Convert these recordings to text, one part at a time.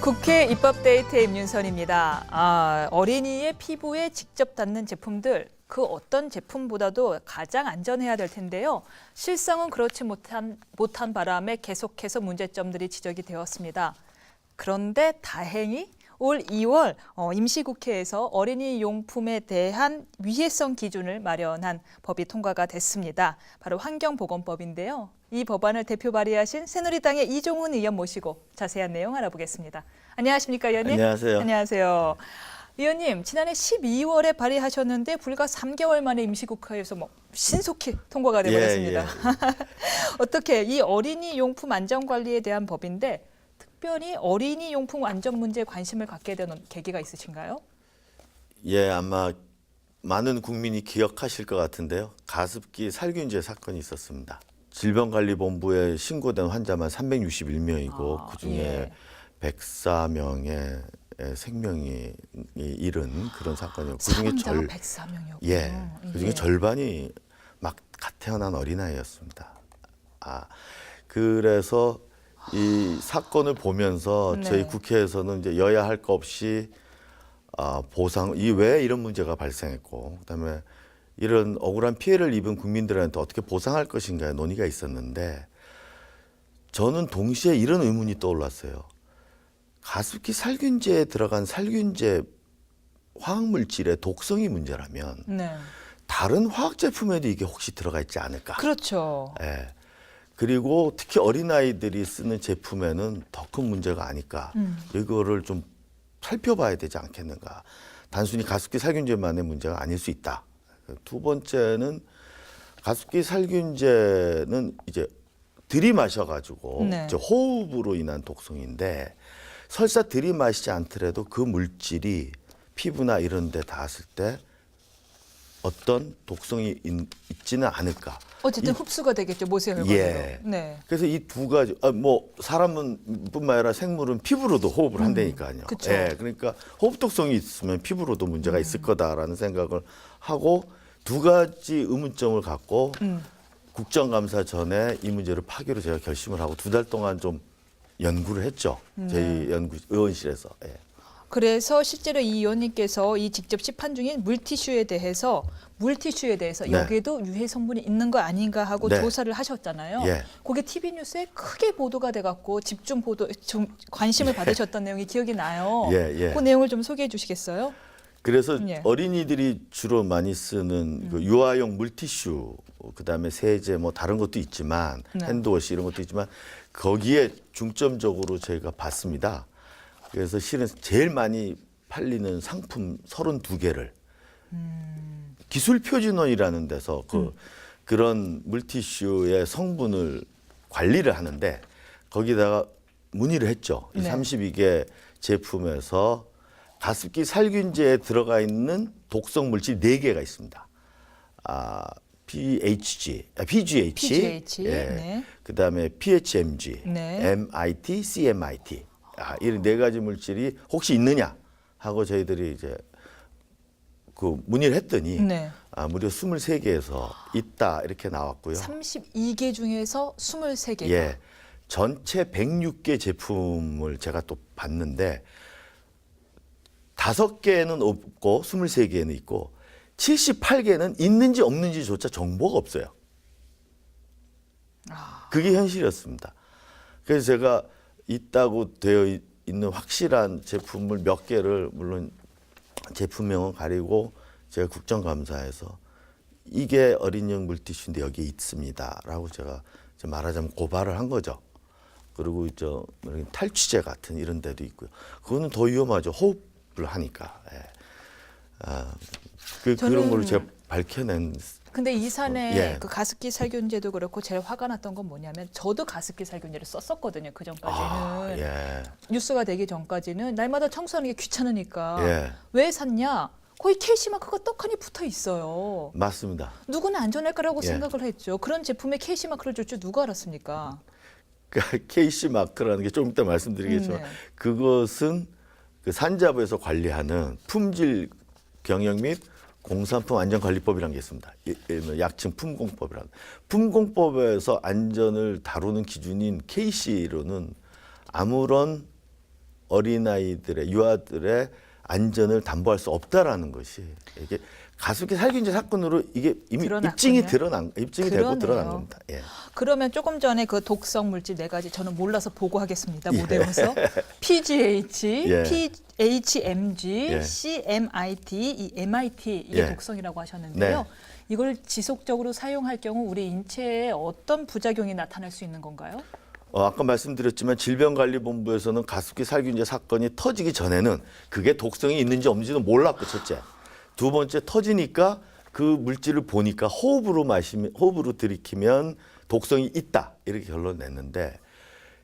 국회 입법데이트의 임윤선입니다. 어린이의 피부에 직접 닿는 제품들, 그 어떤 제품보다도 가장 안전해야 될 텐데요. 실상은 그렇지 못한 바람에 계속해서 문제점들이 지적이 되었습니다. 그런데 다행히 올 2월 임시국회에서 어린이 용품에 대한 위해성 기준을 마련한 법이 통과가 됐습니다. 바로 환경보건법인데요. 이 법안을 대표 발의하신 새누리당의 이종훈 의원 모시고 자세한 내용 알아보겠습니다. 안녕하십니까, 의원님? 안녕하세요. 안녕하세요. 의원님, 지난해 12월에 발의하셨는데 불과 3개월 만에 임시국회에서 신속히 통과가 되어버렸습니다. 예. 어떻게 이 어린이 용품 안전관리에 대한 법인데 특별히 어린이 용품 안전 문제에 관심을 갖게 되는 계기가 있으신가요? 예, 아마 많은 국민이 기억하실 것 같은데요. 가습기 살균제 사건이 있었습니다. 질병관리본부에 신고된 환자만 361명이고 그중에 예. 104명의 생명이 잃은 그런 사건이었고 사망자가 104명이었군요. 예, 그중에 절반이 막 갓 태어난 어린아이였습니다. 그래서 이 사건을 보면서 네. 저희 국회에서는 이제 여야 할 거 없이 보상, 왜 이런 문제가 발생했고, 그다음에 이런 억울한 피해를 입은 국민들한테 어떻게 보상할 것인가에 논의가 있었는데, 저는 동시에 이런 의문이 떠올랐어요. 가습기 살균제에 들어간 살균제 화학물질의 독성이 문제라면 네. 다른 다른 화학 제품에도 이게 혹시 들어가 있지 않을까? 그렇죠. 예. 그리고 특히 어린아이들이 쓰는 제품에는 더 큰 문제가 아닐까. 이거를 좀 살펴봐야 되지 않겠는가. 단순히 가습기 살균제만의 문제가 아닐 수 있다. 두 번째는 가습기 살균제는 이제 들이마셔가지고 네. 호흡으로 인한 독성인데 설사 들이마시지 않더라도 그 물질이 피부나 이런 데 닿았을 때 어떤 독성이 있지는 않을까. 어쨌든 흡수가 되겠죠, 모세혈 예. 그대로. 네. 그래서 이 두 가지, 사람은 뿐만 아니라 생물은 피부로도 호흡을 한다니까요. 그쵸. 예, 그러니까 호흡 독성이 있으면 피부로도 문제가 있을 거다라는 생각을 하고 두 가지 의문점을 갖고 국정감사 전에 이 문제를 파기로 제가 결심을 하고 2달 동안 좀 연구를 했죠. 저희 의원실에서. 예. 그래서 실제로 이 의원님께서 이 직접 시판 중인 물티슈에 대해서 네. 여기에도 유해 성분이 있는 거 아닌가 하고 네. 조사를 하셨잖아요. 예. 그게 TV 뉴스에 크게 보도가 돼갖고 집중 보도, 좀 관심을 받으셨던 내용이 기억이 나요. 예. 그 내용을 좀 소개해 주시겠어요? 그래서 예. 어린이들이 주로 많이 쓰는 그 유아용 물티슈, 그다음에 세제 다른 것도 있지만 네. 핸드워시 이런 것도 있지만 거기에 중점적으로 저희가 봤습니다. 그래서 실은 제일 많이 팔리는 상품 32개를 기술 표준원이라는 데서 그런 물티슈의 성분을 관리를 하는데 거기다가 문의를 했죠. 이 네. 32개 제품에서 가습기 살균제에 들어가 있는 독성 물질 4개가 있습니다. PGH, PGH, 예. 네. 그다음에 PHMG, 네. MIT, CMIT. 이런 4가지 물질이 혹시 있느냐 하고 저희들이 이제 그 문의를 했더니 네. 무려 23개에서 있다 이렇게 나왔고요. 32개 중에서 23개가. 예. 전체 106개 제품을 제가 또 봤는데 5개는 없고 23개는 있고 78개는 있는지 없는지조차 정보가 없어요. 그게 현실이었습니다. 그래서 제가 있다고 되어 있는 확실한 제품을 몇 개를 물론 제품명은 가리고 제가 국정감사에서 이게 어린이용 물티슈인데 여기에 있습니다라고 제가 말하자면 고발을 한 거죠. 그리고 탈취제 같은 이런 데도 있고요. 그거는 더 위험하죠. 호흡을 하니까. 예. 그런 걸로 제가 밝혀낸. 근데 이 산에 예. 그 가습기 살균제도 그렇고 제일 화가 났던 건 뭐냐면 저도 가습기 살균제를 썼었거든요. 그 전까지는. 예. 뉴스가 되기 전까지는 날마다 청소하는 게 귀찮으니까. 예. 왜 샀냐? 거의 KC 마크가 떡하니 붙어 있어요. 맞습니다. 누구나 안전할 거라고 예. 생각을 했죠. 그런 제품에 KC 마크를 줄 줄 누가 알았습니까? KC 마크라는 게 좀 이따 말씀드리겠지만 네. 그것은 그 산자부에서 관리하는 품질 경영 및 공산품 안전관리법이라는 게 있습니다. 약칭 품공법이라는. 품공법에서 안전을 다루는 기준인 KC로는 아무런 어린아이들의 유아들의 안전을 담보할 수 없다라는 것이 이게 가습기 살균제 사건으로 이게 이미 입증이 되고 드러난 겁니다. 예. 그러면 조금 전에 그 독성 물질 4가지 저는 몰라서 보고하겠습니다. 못 예. 외워서. PGH, 예. PHMG, 예. CMIT, 이 MIT 이게 예. 독성이라고 하셨는데요. 네. 이걸 지속적으로 사용할 경우 우리 인체에 어떤 부작용이 나타날 수 있는 건가요? 아까 말씀드렸지만 질병관리본부에서는 가습기 살균제 사건이 터지기 전에는 그게 독성이 있는지 없는지도 몰랐고 첫째. 두 번째 터지니까 그 물질을 보니까 호흡으로 들이키면 독성이 있다 이렇게 결론 냈는데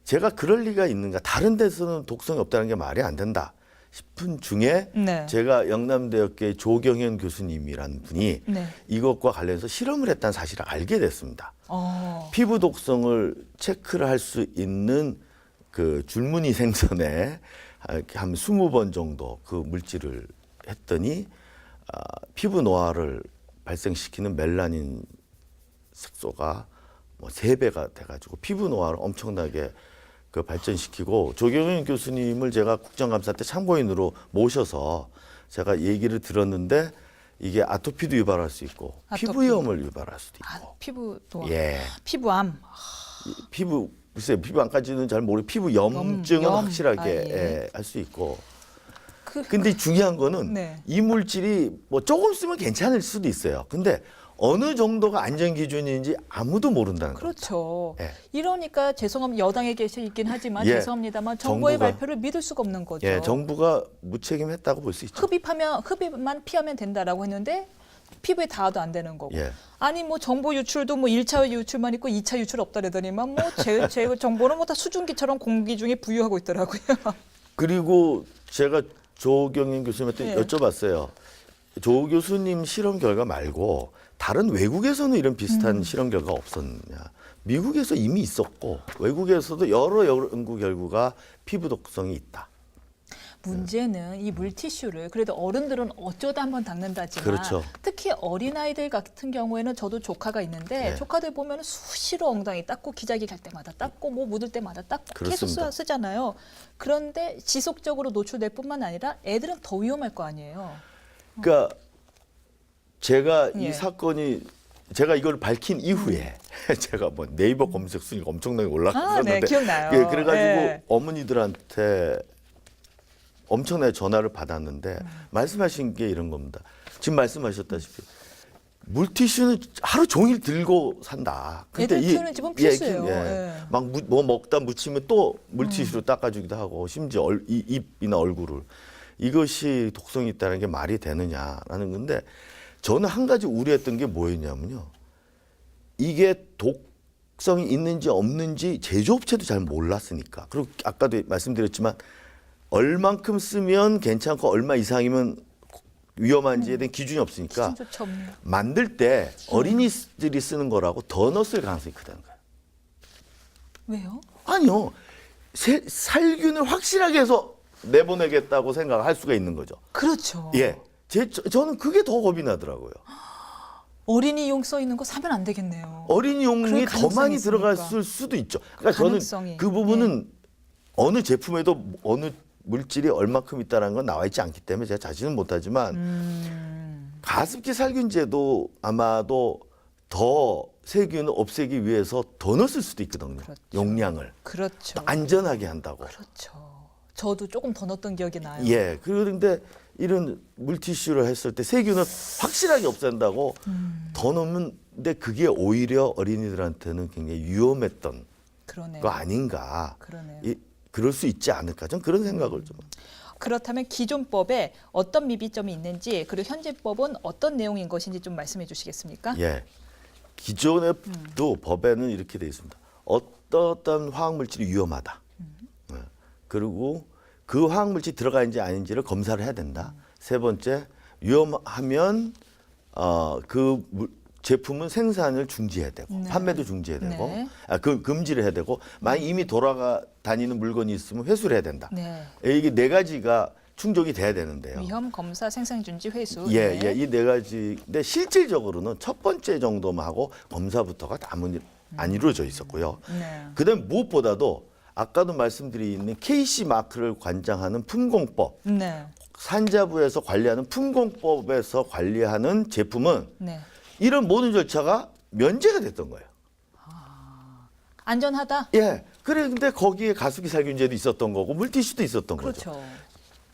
제가 그럴 리가 있는가 다른 데서는 독성이 없다는 게 말이 안 된다 싶은 중에 네. 제가 영남대학교의 조경현 교수님이라는 분이 네. 이것과 관련해서 실험을 했다는 사실을 알게 됐습니다. 피부 독성을 체크를 할 수 있는 그 줄무늬 생선에 이렇게 한 20번 정도 그 물질을 했더니 피부 노화를 발생시키는 멜라닌 색소가 뭐 3배가 돼가지고 피부 노화를 엄청나게 그 발전시키고 조경현 교수님을 제가 국정감사 때 참고인으로 모셔서 제가 얘기를 들었는데 이게 아토피도 유발할 수 있고 피부염을 유발할 수도 있고 피부 노화, 예. 피부암. 글쎄요 피부암까지는 잘 모르고 피부염증은 염. 확실하게 예. 할 수 있고 그, 근데 중요한 거는 네. 이 물질이 뭐 조금 쓰면 괜찮을 수도 있어요. 근데 어느 정도가 안전 기준인지 아무도 모른다는 거죠. 그렇죠. 예. 이러니까 죄송합니다. 여당에 계셔 있긴 하지만 예. 죄송합니다만 정부의 정부가- 발표를 믿을 수가 없는 거죠. 예, 정부가 무책임했다고 볼 수 있죠. 흡입만 피하면 된다라고 했는데 피부에 닿아도 안 되는 거고. 예. 아니 뭐 정보 유출도 뭐 1차 유출만 있고 2차 유출 없다래더니만 뭐 제 정보는 뭐 다 수증기처럼 공기 중에 부유하고 있더라고요. 그리고 제가 조경현 교수님한테 예. 여쭤봤어요. 조 교수님 실험 결과 말고 다른 외국에서는 이런 비슷한 실험 결과가 없었느냐. 미국에서 이미 있었고 외국에서도 여러 연구 결과가 피부 독성이 있다. 문제는 이 물티슈를 그래도 어른들은 어쩌다 한번 닦는다지만 그렇죠. 특히 어린아이들 같은 경우에는 저도 조카가 있는데 네. 조카들 보면 수시로 엉덩이 닦고 기저귀 갈 때마다 닦고 뭐 묻을 때마다 닦고 계속 그렇습니다. 쓰잖아요. 그런데 지속적으로 노출될 뿐만 아니라 애들은 더 위험할 거 아니에요. 그러니까 제가 예. 이 사건이 제가 이걸 밝힌 이후에 제가 뭐 네이버 검색 순위가 엄청나게 올라갔었는데 네, 기억나요. 예, 그래가지고 예. 어머니들한테 엄청나게 전화를 받았는데 말씀하신 게 이런 겁니다. 지금 말씀하셨다시피 물티슈는 하루 종일 들고 산다. 애들 키우는 집은 필수예요. 예. 막 뭐 먹다 묻히면 또 물티슈로 닦아주기도 하고 심지어 입이나 얼굴을 이것이 독성이 있다는 게 말이 되느냐라는 건데 저는 한 가지 우려했던 게 뭐였냐면요. 이게 독성이 있는지 없는지 제조업체도 잘 몰랐으니까. 그리고 아까도 말씀드렸지만 얼만큼 쓰면 괜찮고 얼마 이상이면 위험한지에 대한 기준이 없으니까 기준조차 없네요. 만들 때 어린이들이 쓰는 거라고 더 넣었을 가능성이 크다는 거예요. 왜요? 아니요. 살균을 확실하게 해서 내보내겠다고 생각할 수가 있는 거죠. 그렇죠. 예. 저는 그게 더 겁이 나더라고요. 어린이용 써 있는 거 사면 안 되겠네요. 어린이용이 그럴 더 가능성이 많이 있으니까. 들어갔을 수도 있죠. 그러니까 저는 가능성이. 그 부분은 어느 제품에도 어느 물질이 얼마큼 있다는 건 나와 있지 않기 때문에 제가 자신은 못하지만 가습기 살균제도 아마도 더 세균을 없애기 위해서 더 넣었을 수도 있거든요. 그렇죠. 용량을 그렇죠. 안전하게 한다고. 그렇죠. 저도 조금 더 넣었던 기억이 나요. 예. 그런데 이런 물티슈를 했을 때 세균을 확실하게 없앤다고 더 넣으면 근데 그게 오히려 어린이들한테는 굉장히 위험했던 그러네요. 거 아닌가. 그러네요. 그럴 수 있지 않을까. 전 그런 생각을 좀. 그렇다면 기존법에 어떤 미비점이 있는지 그리고 현재 법은 어떤 내용인 것인지 좀 말씀해 주시겠습니까? 예. 기존에도 법에는 이렇게 돼 있습니다. 어떤 화학물질이 위험하다. 예. 그리고 그 화학물질이 들어가 있는지 아닌지를 검사를 해야 된다. 세 번째, 위험하면 제품은 생산을 중지해야 되고 네. 판매도 중지해야 되고 네. 금지를 해야 되고 만약 이미 돌아다니는 물건이 있으면 회수를 해야 된다. 네. 이게 네 가지가 충족이 돼야 되는데요. 위험 검사, 생산 중지, 회수. 예, 네. 예, 이 네 가지. 근데 실질적으로는 첫 번째 정도만 하고 검사부터가 안 이루어져 있었고요. 네. 그다음 무엇보다도 아까도 말씀드린 KC 마크를 관장하는 품공법, 네. 산자부에서 관리하는 품공법에서 관리하는 제품은 네. 이런 모든 절차가 면제가 됐던 거예요. 안전하다. 예. 그런데 거기에 가습기 살균제도 있었던 거고 물티슈도 있었던 거죠. 그렇죠.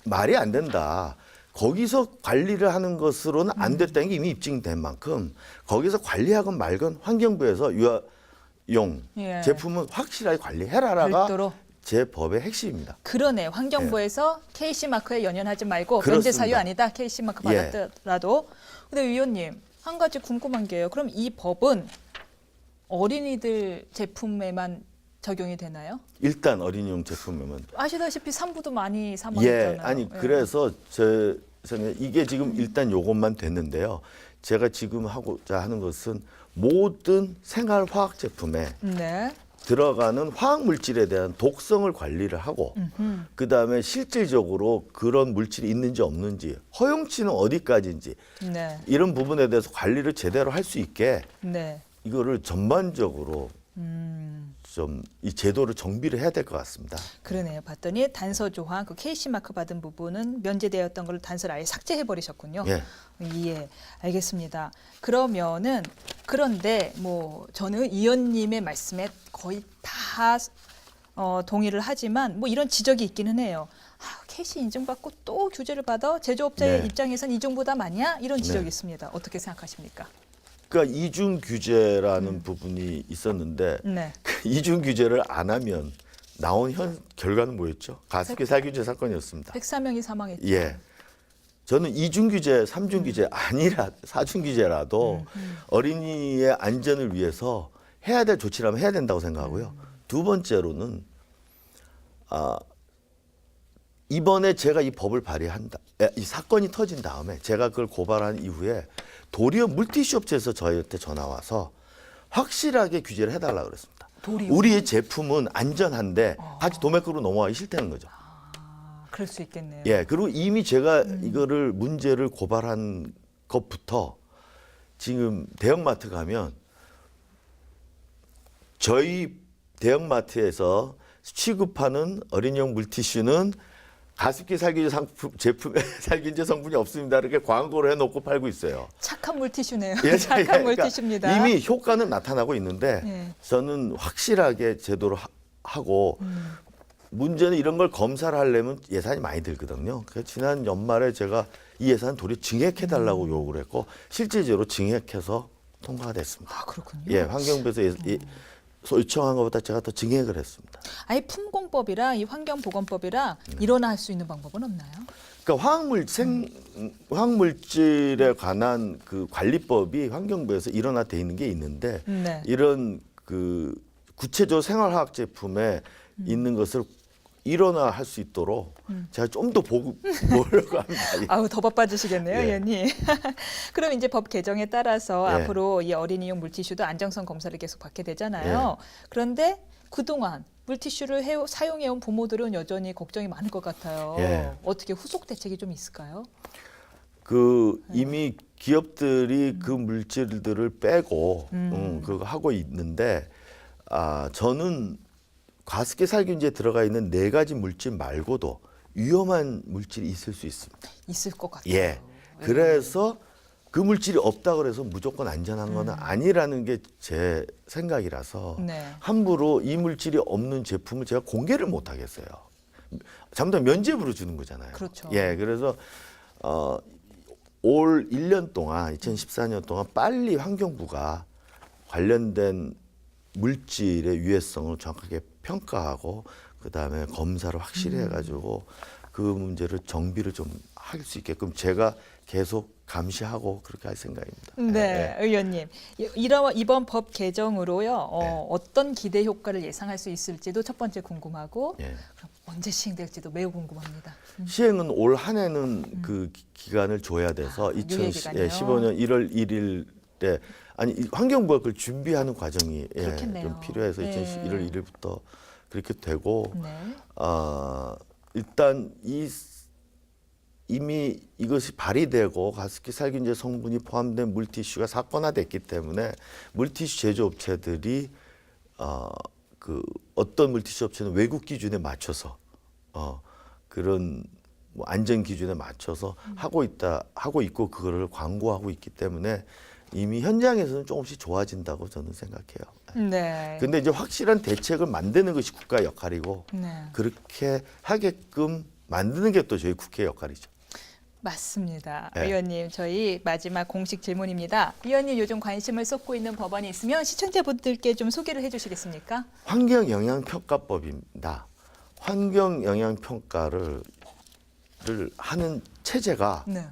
말이 안 된다. 거기서 관리를 하는 것으로는 안 됐다는 게 이미 입증된 만큼 거기서 관리하건 말건 환경부에서 유아용 예. 제품은 확실하게 관리해라라가 별도로. 제 법의 핵심입니다. 그러네. 환경부에서 KC 마크에 연연하지 말고 그렇습니다. 면제 사유 아니다. KC 마크 예. 받았더라도. 근데 위원님 한 가지 궁금한 게요. 그럼 이 법은 어린이들 제품에만 적용이 되나요? 일단 어린이용 제품이면 아시다시피 산부도 많이 사 예, 먹잖아요. 아니 그래서 제 생각에 이게 지금 일단 요것만 됐는데요. 제가 지금 하고자 하는 것은 모든 생활화학 제품에 네. 들어가는 화학 물질에 대한 독성을 관리를 하고 그다음에 실질적으로 그런 물질이 있는지 없는지 허용치는 어디까지인지 네. 이런 부분에 대해서 관리를 제대로 할 수 있게 네. 이거를 전반적으로 좀 이 제도를 정비를 해야 될 것 같습니다. 그러네요. 봤더니 단서 조항 그 KC 마크 받은 부분은 면제되었던 걸 단서를 아예 삭제해 버리셨군요. 예. 예, 알겠습니다. 그러면은 그런데 뭐 저는 의원님의 말씀에 거의 다 동의를 하지만 뭐 이런 지적이 있기는 해요. KC 인증받고 또 규제를 받아 제조업자의 네. 입장에선 이중부담 아니야? 이런 지적이 네. 있습니다. 어떻게 생각하십니까? 그러니까 이중 규제라는 부분이 있었는데 네. 그 이중 규제를 안 하면 나온 결과는 뭐였죠? 가습기 살균제 사건이었습니다. 104명이 사망했죠. 예. 저는 이중 규제, 삼중 규제 아니라 사중 규제라도 어린이의 안전을 위해서 해야 될 조치라면 해야 된다고 생각하고요. 두 번째로는 이번에 제가 이 법을 발의한다. 이 사건이 터진 다음에 제가 그걸 고발한 이후에 도리어 물티슈 업체에서 저희한테 전화 와서 확실하게 규제를 해달라고 그랬습니다. 도리어? 우리의 제품은 안전한데 같이 도매가로 넘어가기 싫다는 거죠. 그럴 수 있겠네요. 예, 그리고 이미 제가 이거를 문제를 고발한 것부터 지금 대형마트 가면 저희 대형마트에서 취급하는 어린이용 물티슈는 가습기 살균제 제품에 살균제 성분이 없습니다. 이렇게 광고를 해놓고 팔고 있어요. 착한 물티슈네요. 예, 착한 그러니까 물티슈입니다. 이미 효과는 나타나고 있는데 예. 저는 확실하게 제도로 하고 문제는 이런 걸 검사를 하려면 예산이 많이 들거든요. 그래서 지난 연말에 제가 이 예산 도리어 증액해달라고 요구를 했고 실질적으로 증액해서 통과가 됐습니다. 아, 그렇군요. 예, 환경부에서 요청한 것보다 제가 더 증액을 했습니다. 아예 품공법이랑 이 환경보건법이랑 일어날 수 있는 방법은 없나요? 그러니까 화학물질에 관한 그 관리법이 환경부에서 일어나 돼 있는 게 있는데 네. 이런 그 구체적 생활화학 제품에 있는 것을 일어나 할 수 있도록 제가 좀 더 보려고 합니다. 예. 아우 더 바빠지시겠네요, 예. 의원님. 그럼 이제 법 개정에 따라서 예. 앞으로 이 어린이용 물티슈도 안정성 검사를 계속 받게 되잖아요. 그런데 그동안 물티슈를 사용해온 부모들은 여전히 걱정이 많을 것 같아요. 예. 어떻게 후속 대책이 좀 있을까요? 그 이미 기업들이 그 물질들을 빼고 그거 하고 있는데 저는 가습기 살균제에 들어가 있는 4가지 물질 말고도 위험한 물질이 있을 수 있습니다. 있을 것 같아요. 예. 그래서 그 물질이 없다 그래서 무조건 안전한 건 아니라는 게 제 생각이라서 네. 함부로 이 물질이 없는 제품을 제가 공개를 못 하겠어요. 잘못하면 면죄부로 주는 거잖아요. 그렇죠. 예. 그래서 올 1년 동안 2014년 동안 빨리 환경부가 관련된 물질의 유해성을 정확하게 평가하고 그다음에 검사를 확실히 해가지고 그 문제를 정비를 좀 할 수 있게끔 제가 계속 감시하고 그렇게 할 생각입니다. 네, 의원님. 이번 법 개정으로요. 어떤 기대 효과를 예상할 수 있을지도 첫 번째 궁금하고 예. 그럼 언제 시행될지도 매우 궁금합니다. 시행은 올 한 해는 그 기간을 줘야 돼서 유예 기간이요? 2015년 1월 1일 때 아니 환경부가 그걸 준비하는 과정이 그렇겠네요. 좀 필요해서 네. 1월 1일부터 그렇게 되고 네. 일단 이미 이것이 발의되고 가습기 살균제 성분이 포함된 물티슈가 사건화됐기 때문에 물티슈 제조업체들이 그 어떤 물티슈 업체는 외국 기준에 맞춰서 그런 뭐 안전 기준에 맞춰서 하고 있고 그거를 광고하고 있기 때문에 이미 현장에서는 조금씩 좋아진다고 저는 생각해요. 네. 근데 이제 확실한 대책을 만드는 것이 국가의 역할이고 네. 그렇게 하게끔 만드는 게 또 저희 국회의 역할이죠. 맞습니다. 네. 의원님, 저희 마지막 공식 질문입니다. 의원님 요즘 관심을 쏟고 있는 법안이 있으면 시청자분들께 좀 소개를 해주시겠습니까? 환경영향평가법입니다. 환경영향평가를 하는 체제가 네.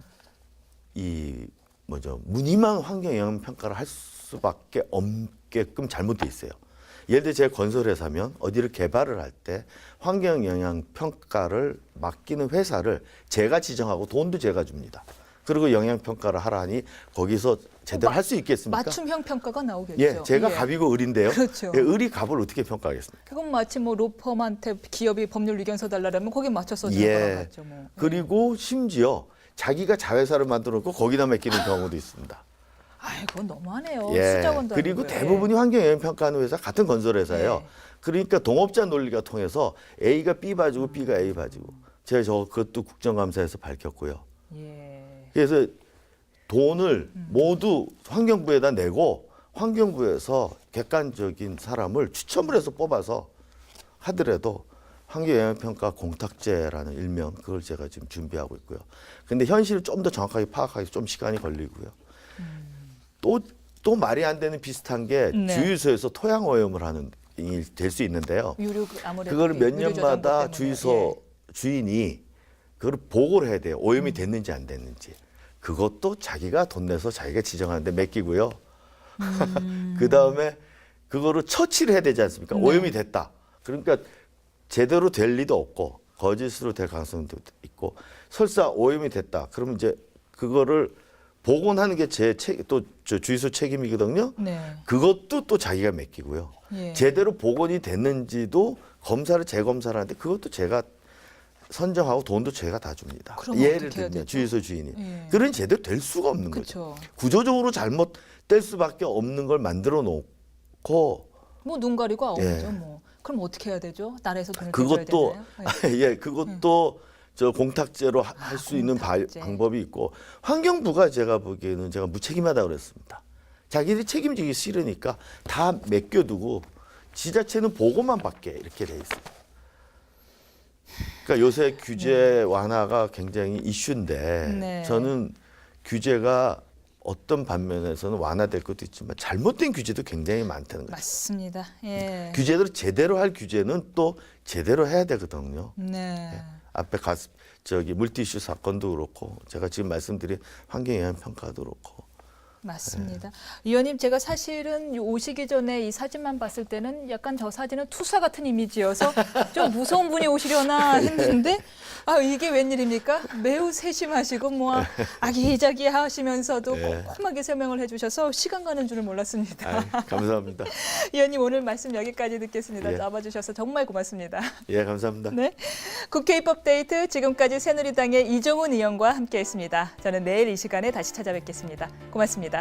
이 무늬만 환경영향평가를 할 수밖에 없게끔 잘못돼 있어요. 예를 들어 제가 건설회사면 어디를 개발을 할 때 환경영향평가를 맡기는 회사를 제가 지정하고 돈도 제가 줍니다. 그리고 영향평가를 하라니 거기서 제대로 할 수 있겠습니까? 맞춤형 평가가 나오겠죠. 예, 제가 갑이고 을인데요. 그렇죠. 예, 을이 갑을 어떻게 평가하겠습니까? 그건 마치 뭐 로펌한테 기업이 법률 의견서 달라면 거기에 맞춰서 예. 들어가죠. 뭐. 그리고 심지어 자기가 자회사를 만들어 놓고 거기다 맡기는 경우도 있습니다. 아이, 그건 너무하네요. 예. 수작원도 그리고 아니고요. 대부분이 환경영향평가하는 회사 같은 건설회사예요. 예. 그러니까 동업자 논리가 통해서 A가 B 봐주고 B가 A 봐주고 제가 그것도 국정감사에서 밝혔고요. 예. 그래서 돈을 모두 환경부에다 내고 환경부에서 객관적인 사람을 추첨을 해서 뽑아서 하더라도 환경영향평가 공탁제라는 일명 그걸 제가 지금 준비하고 있고요. 근데 현실을 좀 더 정확하게 파악하기 좀 시간이 걸리고요. 또 말이 안 되는 비슷한 게 네. 주유소에서 토양 오염을 하는 일이 될 수 있는데요. 유류 아무래도 그거를 몇 유류 저장고 년마다 때문에. 주유소 주인이 그걸 보고를 해야 돼요. 오염이 됐는지 안 됐는지. 그것도 자기가 돈 내서 자기가 지정하는데 맡기고요. 그 다음에 그거를 처치를 해야 되지 않습니까? 네. 오염이 됐다. 그러니까 제대로 될 리도 없고 거짓으로 될 가능성도 있고 설사 오염이 됐다. 그러면 이제 그거를 복원하는 게 또 주유소 책임이거든요. 네. 그것도 또 자기가 맡기고요. 예. 제대로 복원이 됐는지도 재검사를 하는데 그것도 제가 선정하고 돈도 제가 다 줍니다. 그럼 예를 어떻게 해야 들면 되죠? 주유소 주인이. 예. 그러니 제대로 될 수가 없는 거죠. 그렇죠. 구조적으로 잘못될 수밖에 없는 걸 만들어 놓고 뭐 눈 가리고 아웃이죠. 예. 뭐. 그럼 어떻게 해야 되죠? 나라에서 돈을 그것도 떼줘야 되나요? 예, 그것도 저 공탁제로 할 수 있는 공탁제. 방법이 있고 환경부가 제가 보기에는 제가 무책임하다고 그랬습니다. 자기들이 책임지기 싫으니까 다 맡겨두고 지자체는 보고만 받게 이렇게 돼 있어요. 그러니까 요새 규제 완화가 굉장히 이슈인데 네. 저는 규제가 어떤 반면에서는 완화될 것도 있지만 잘못된 규제도 굉장히 많다는 거죠. 맞습니다. 예. 규제대로 제대로 할 규제는 또 제대로 해야 되거든요. 네. 앞에 물티슈 사건도 그렇고 제가 지금 말씀드린 환경영향평가도 그렇고 맞습니다. 의원님, 제가 사실은 오시기 전에 이 사진만 봤을 때는 약간 저 사진은 투사 같은 이미지여서 좀 무서운 분이 오시려나 했는데 이게 웬일입니까? 매우 세심하시고 뭐 아기자기하시면서도 네. 꼼꼼하게 설명을 해주셔서 시간 가는 줄을 몰랐습니다. 감사합니다. 의원님, 오늘 말씀 여기까지 듣겠습니다. 예. 나와주셔서 정말 고맙습니다. 예, 감사합니다. 네, 국회 입법데이트 지금까지 새누리당의 이종훈 의원과 함께했습니다. 저는 내일 이 시간에 다시 찾아뵙겠습니다. 고맙습니다.